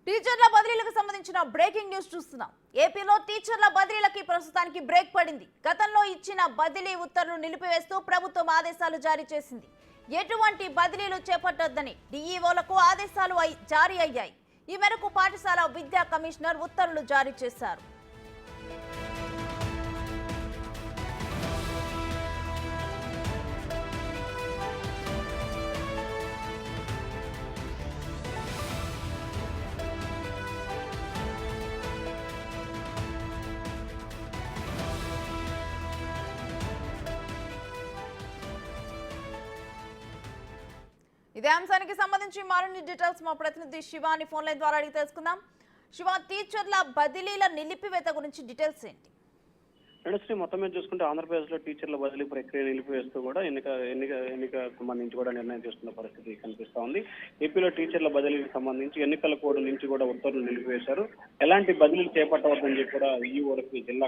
టీచర్ల బదిలీలకు సంబంధించిన breaking news చూస్తున్నాం. ఏపీలో టీచర్ల బదిలీలకి ప్రస్తుతానికి బ్రేక్ పడింది. గతంలో ఇచ్చిన బదిలీ ఉత్తర్వులు నిలిపివేస్తూ ప్రభుత్వం ఆదేశాలు జారీ చేసింది. ఎటువంటి బదిలీలు చేపట్టొద్దని డీఈఓలకు ఆదేశాలు జారీ అయ్యాయి. ఈ మేరకు పాఠశాల విద్యా కమిషనర్ ఉత్తర్వులు జారీ చేశారు. ఇదే అంశానికి సంబంధించి మరిన్ని డీటెయిల్స్ మా ప్రతినిధి శివాని ఫోన్ లైన్ ద్వారా అడిగి తెలుసుకుందాం. శివ, టీచర్ల బదిలీల నిలిపివేత గురించి డీటెయిల్స్ ఏంటి? శ్రీ మొత్తం మీద చూసుకుంటే ఆంధ్రప్రదేశ్ లో టీచర్ల బదిలీ ప్రక్రియ నిలిపివేస్తూ కూడా ఎన్నిక సంబంధించి కూడా నిర్ణయం తీసుకున్న పరిస్థితి కనిపిస్తా ఉంది. ఏపీలో టీచర్ల బదిలీకి సంబంధించి ఎన్నికల కోడ్ నుంచి కూడా ఉత్తర్వులు నిలిపివేశారు. ఎలాంటి బదిలీలు చేపట్టవద్దని చెప్పి కూడా ఈఓలకు జిల్లా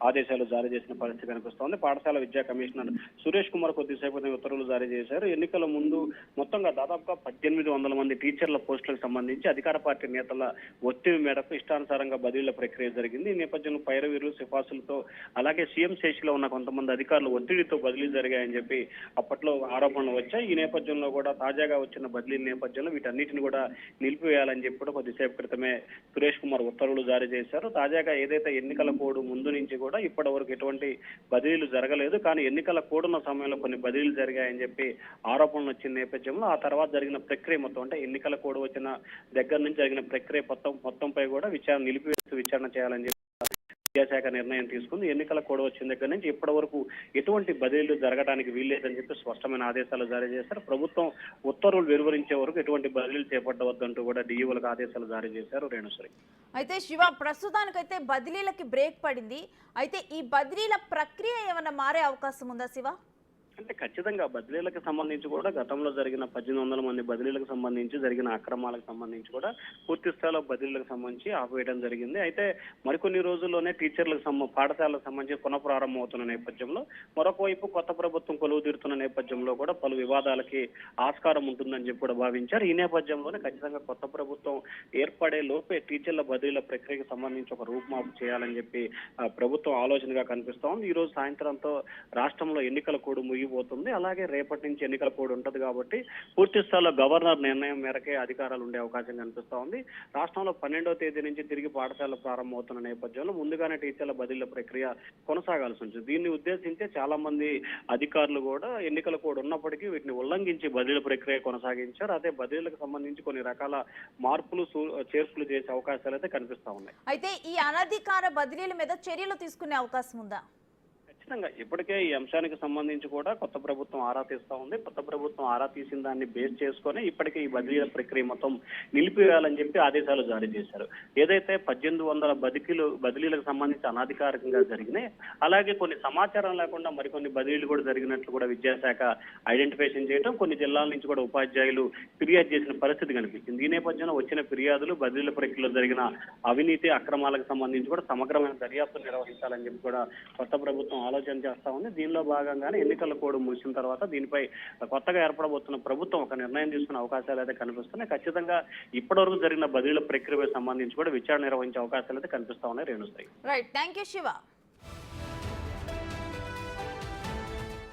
ఆదేశాలు జారీ చేసిన పరిస్థితి కనిపిస్తోంది. పాఠశాల విద్యా కమిషనర్ సురేష్ కుమార్ కొద్దిసేపు ఉత్తర్వులు జారీ చేశారు. ఎన్నికల ముందు మొత్తంగా దాదాపుగా 1800 మంది టీచర్ల పోస్టులకు సంబంధించి అధికార పార్టీ నేతల ఒత్తిడి మేరకు ఇష్టానుసారంగా బదిలీల ప్రక్రియ జరిగింది. ఈ నేపథ్యంలో పైరవీరులు సిఫార్సులతో అలాగే సీఎం శేషిలో ఉన్న కొంతమంది అధికారులు ఒత్తిడితో బదిలీ జరిగాయని చెప్పి అప్పట్లో ఆరోపణలు వచ్చాయి. ఈ నేపథ్యంలో కూడా తాజాగా వచ్చిన బదిలీల నేపథ్యంలో వీటన్నిటిని కూడా నిలిపివేయాలని చెప్పి కూడా కొద్దిసేపు క్రితమే సురేష్ కుమార్ ఉత్తర్వులు జారీ చేశారు. తాజాగా ఏదైతే ఎన్నికల కోడ్ ముందు నుంచి కూడా ఇప్పటి వరకు ఎటువంటి బదిలీలు జరగలేదు, కానీ ఎన్నికల కోడ్ ఉన్న సమయంలో కొన్ని బదిలీలు జరిగాయని చెప్పి ఆరోపణలు వచ్చిన నేపథ్యంలో ఆ తర్వాత జరిగిన ప్రక్రియ మొత్తం అంటే ఎన్నికల కోడ్ వచ్చిన దగ్గర నుంచి జరిగిన ప్రక్రియ మొత్తంపై కూడా నిలిపివేస్తూ విచారణ చేయాలని చెప్పి విద్యాశాఖ నిర్ణయం తీసుకుంది. ఎన్నికల కోడ్ వచ్చిన దగ్గర నుంచి ఇప్పటి వరకు ఎటువంటి బదిలీలు జరగడానికి వీల్లేదని చెప్పి స్పష్టమైన ఆదేశాలు జారీ చేశారు. ప్రభుత్వం ఉత్తర్వులు వెలువరించే వరకు ఎటువంటి బదిలీలు చేపట్టవద్దంటూ కూడా డీఈఓలకు ఆదేశాలు జారీ చేశారు. రేణుశ్రీ, అయితే శివ, ప్రస్తుతానికైతే బదిలీలకి బ్రేక్ పడింది. అయితే ఈ బదిలీల ప్రక్రియ ఏమైనా మారే అవకాశం ఉందా శివ? అంటే ఖచ్చితంగా బదిలీలకు సంబంధించి కూడా గతంలో జరిగిన 1800 మంది బదిలీలకు సంబంధించి జరిగిన అక్రమాలకు సంబంధించి కూడా పూర్తి స్థాయిలో బదిలీలకు సంబంధించి ఆపేయడం జరిగింది. అయితే మరికొన్ని రోజుల్లోనే టీచర్లకు పాఠశాలకు సంబంధించి పునఃప్రారంభం అవుతున్న నేపథ్యంలో మరొక వైపు కొత్త ప్రభుత్వం కొలువు తీరుతున్న నేపథ్యంలో కూడా పలు వివాదాలకి ఆస్కారం ఉంటుందని చెప్పి కూడా భావించారు. ఈ నేపథ్యంలోనే ఖచ్చితంగా కొత్త ప్రభుత్వం ఏర్పడే లోపే టీచర్ల బదిలీల ప్రక్రియకు సంబంధించి ఒక రూపుమాపు చేయాలని చెప్పి ప్రభుత్వం ఆలోచనగా కనిపిస్తా ఉంది. ఈ రోజు సాయంత్రంతో రాష్ట్రంలో ఎన్నికల కోడ్ పోతుంది. అలాగే రేపటి నుంచి ఎన్నికల కోడ్ ఉంటది కాబట్టి పూర్తి స్థాయిలో గవర్నర్ నిర్ణయం మేరకే అధికారాలు ఉండే అవకాశం కనిపిస్తా ఉంది. రాష్ట్రంలో 12వ తేదీ నుంచి తిరిగి పాఠశాలలు ప్రారంభమవుతున్న నేపథ్యంలో ముందుగానే టీచర్ల బదిలీల ప్రక్రియ కొనసాగాల్సి ఉంటుంది. దీన్ని ఉద్దేశించే చాలా మంది అధికారులు కూడా ఎన్నికల కోడ్ ఉన్నప్పటికీ వీటిని ఉల్లంఘించి బదిలీల ప్రక్రియ కొనసాగించారు. అదే బదిలీలకు సంబంధించి కొన్ని రకాల మార్పులు చేర్పులు చేసే అవకాశాలు అయితే కనిపిస్తా ఉన్నాయి. అయితే ఈ అనధికార బదిలీల మీద చర్యలు తీసుకునే అవకాశం ఉందా? ఖచ్చితంగా ఇప్పటికే ఈ అంశానికి సంబంధించి కూడా కొత్త ప్రభుత్వం ఆరా తీస్తా ఉంది. కొత్త ప్రభుత్వం ఆరా తీసిన దాన్ని బేస్ చేసుకొని ఇప్పటికే ఈ బదిలీల ప్రక్రియ మొత్తం నిలిపివేయాలని చెప్పి ఆదేశాలు జారీ చేశారు. ఏదైతే 1800 బదిలీలకు సంబంధించి అనధికారికంగా జరిగినాయి, అలాగే కొన్ని సమాచారం లేకుండా మరికొన్ని బదిలీలు కూడా జరిగినట్లు కూడా విద్యాశాఖ ఐడెంటిఫికేషన్ చేయడం, కొన్ని జిల్లాల నుంచి కూడా ఉపాధ్యాయులు ఫిర్యాదు చేసిన పరిస్థితి కనిపించింది. ఈ నేపథ్యంలో వచ్చిన ఫిర్యాదులు బదిలీల ప్రక్రియలో జరిగిన అవినీతి అక్రమాలకు సంబంధించి కూడా సమగ్రమైన దర్యాప్తు నిర్వహించాలని చెప్పి కూడా కొత్త ప్రభుత్వం ఆలోచన చేస్తా ఉంది. దీనిలో భాగంగానే ఎన్నికల కోడ్ ముగిసిన తర్వాత దీనిపై కొత్తగా ఏర్పడబోతున్న ప్రభుత్వం ఒక నిర్ణయం తీసుకునే అవకాశాలు అయితే కనిపిస్తున్నాయి. ఖచ్చితంగా ఇప్పటివరకు జరిగిన బదిలీల ప్రక్రియకు సంబంధించి కూడా విచారణ నిర్వహించే అవకాశాలు అయితే కనిపిస్తా ఉన్నాయి. Renusri, right, thank you Shiva.